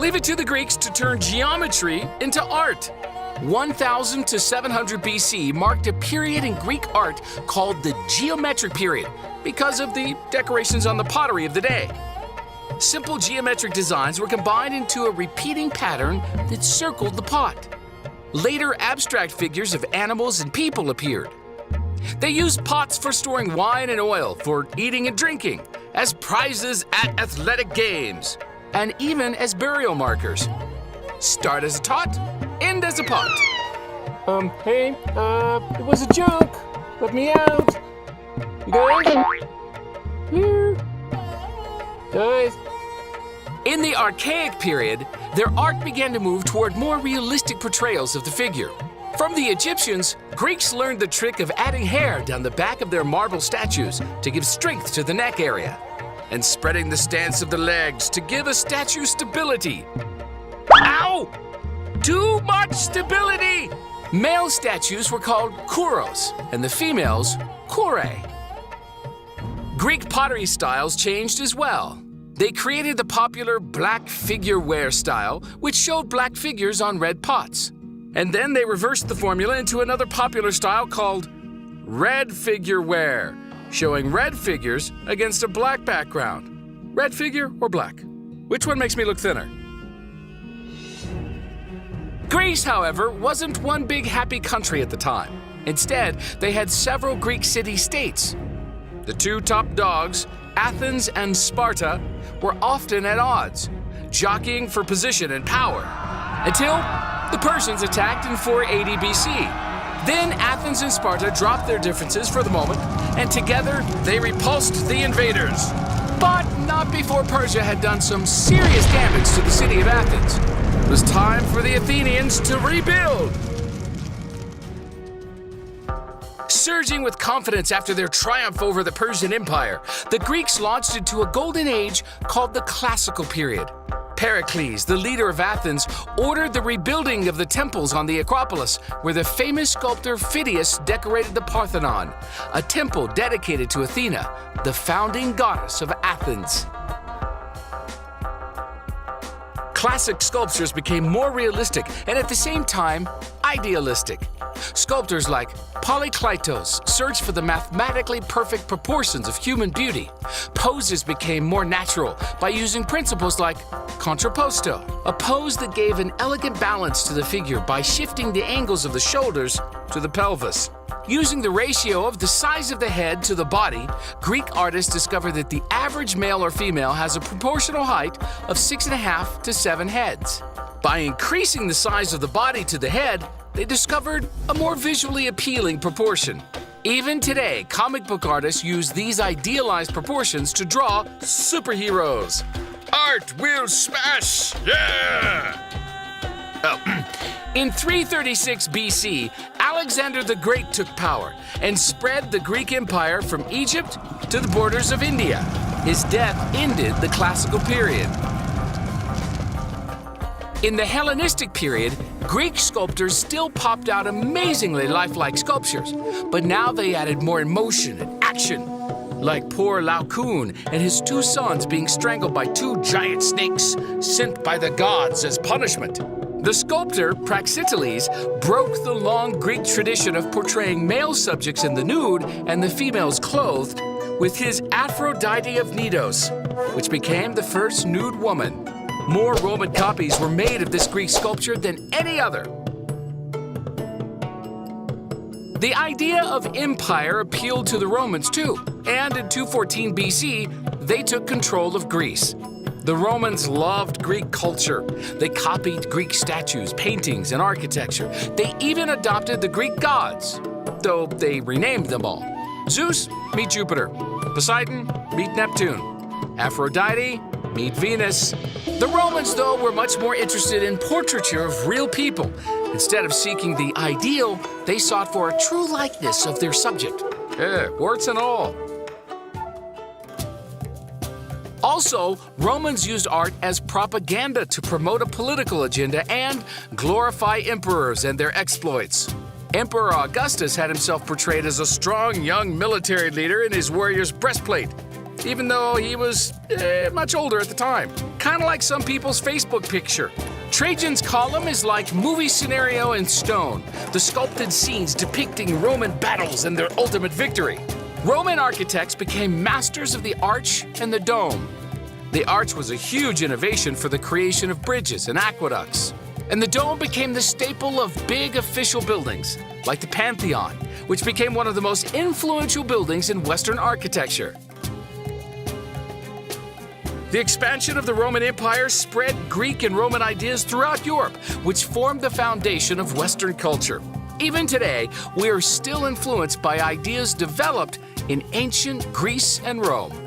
Leave it to the Greeks to turn geometry into art. 1000 to 700 BC marked a period in Greek art called the geometric period because of the decorations on the pottery of the day. Simple geometric designs were combined into a repeating pattern that circled the pot. Later, abstract figures of animals and people appeared. They used pots for storing wine and oil, for eating and drinking, as prizes at athletic games, and even as burial markers. Start as a tot, end as a pot. Hey, it was a joke. Let me out. You guys? Here. Guys. In the archaic period, their art began to move toward more realistic portrayals of the figure. From the Egyptians, Greeks learned the trick of adding hair down the back of their marble statues to give strength to the neck area, and spreading the stance of the legs to give a statue stability. Ow! Too much stability! Male statues were called kouros, and the females, kourē. Greek pottery styles changed as well. They created the popular black figure ware style, which showed black figures on red pots. And then they reversed the formula into another popular style called red figure ware, showing red figures against a black background. Red figure or black? Which one makes me look thinner? Greece, however, wasn't one big happy country at the time. Instead, they had several Greek city-states. The two top dogs, Athens and Sparta, were often at odds, jockeying for position and power, until the Persians attacked in 480 BC. Then Athens and Sparta dropped their differences for the moment, and together they repulsed the invaders. But not before Persia had done some serious damage to the city of Athens. It was time for the Athenians to rebuild. Surging with confidence after their triumph over the Persian Empire, the Greeks launched into a golden age called the Classical period. Pericles, the leader of Athens, ordered the rebuilding of the temples on the Acropolis, where the famous sculptor Phidias decorated the Parthenon, a temple dedicated to Athena, the founding goddess of Athens. Classic sculptures became more realistic and at the same time idealistic. Sculptors like Polykleitos searched for the mathematically perfect proportions of human beauty. Poses became more natural by using principles like contrapposto, a pose that gave an elegant balance to the figure by shifting the angles of the shoulders to the pelvis. Using the ratio of the size of the head to the body, Greek artists discovered that the average male or female has a proportional height of 6.5 to 7 heads. By increasing the size of the body to the head, they discovered a more visually appealing proportion. Even today, comic book artists use these idealized proportions to draw superheroes. Art will smash! Yeah! In 336 BC, Alexander the Great took power and spread the Greek Empire from Egypt to the borders of India. His death ended the Classical period. In the Hellenistic period, Greek sculptors still popped out amazingly lifelike sculptures, but now they added more emotion and action, like poor Laocoon and his two sons being strangled by two giant snakes sent by the gods as punishment. The sculptor Praxiteles broke the long Greek tradition of portraying male subjects in the nude and the females clothed with his Aphrodite of Knidos, which became the first nude woman. More Roman copies were made of this Greek sculpture than any other. The idea of empire appealed to the Romans too, and in 214 BC, they took control of Greece. The Romans loved Greek culture. They copied Greek statues, paintings, and architecture. They even adopted the Greek gods, though they renamed them all. Zeus, meet Jupiter. Poseidon, meet Neptune. Aphrodite, meet Venus. The Romans, though, were much more interested in portraiture of real people. Instead of seeking the ideal, they sought for a true likeness of their subject. Warts and all. Also, Romans used art as propaganda to promote a political agenda and glorify emperors and their exploits. Emperor Augustus had himself portrayed as a strong young military leader in his warrior's breastplate, even though he was much older at the time. kind of like some people's Facebook picture. Trajan's column is like movie scenario in stone, the sculpted scenes depicting Roman battles and their ultimate victory. Roman architects became masters of the arch and the dome. The arch was a huge innovation for the creation of bridges and aqueducts. And the dome became the staple of big official buildings, like the Pantheon, which became one of the most influential buildings in Western architecture. The expansion of the Roman Empire spread Greek and Roman ideas throughout Europe, which formed the foundation of Western culture. Even today, we are still influenced by ideas developed in ancient Greece and Rome.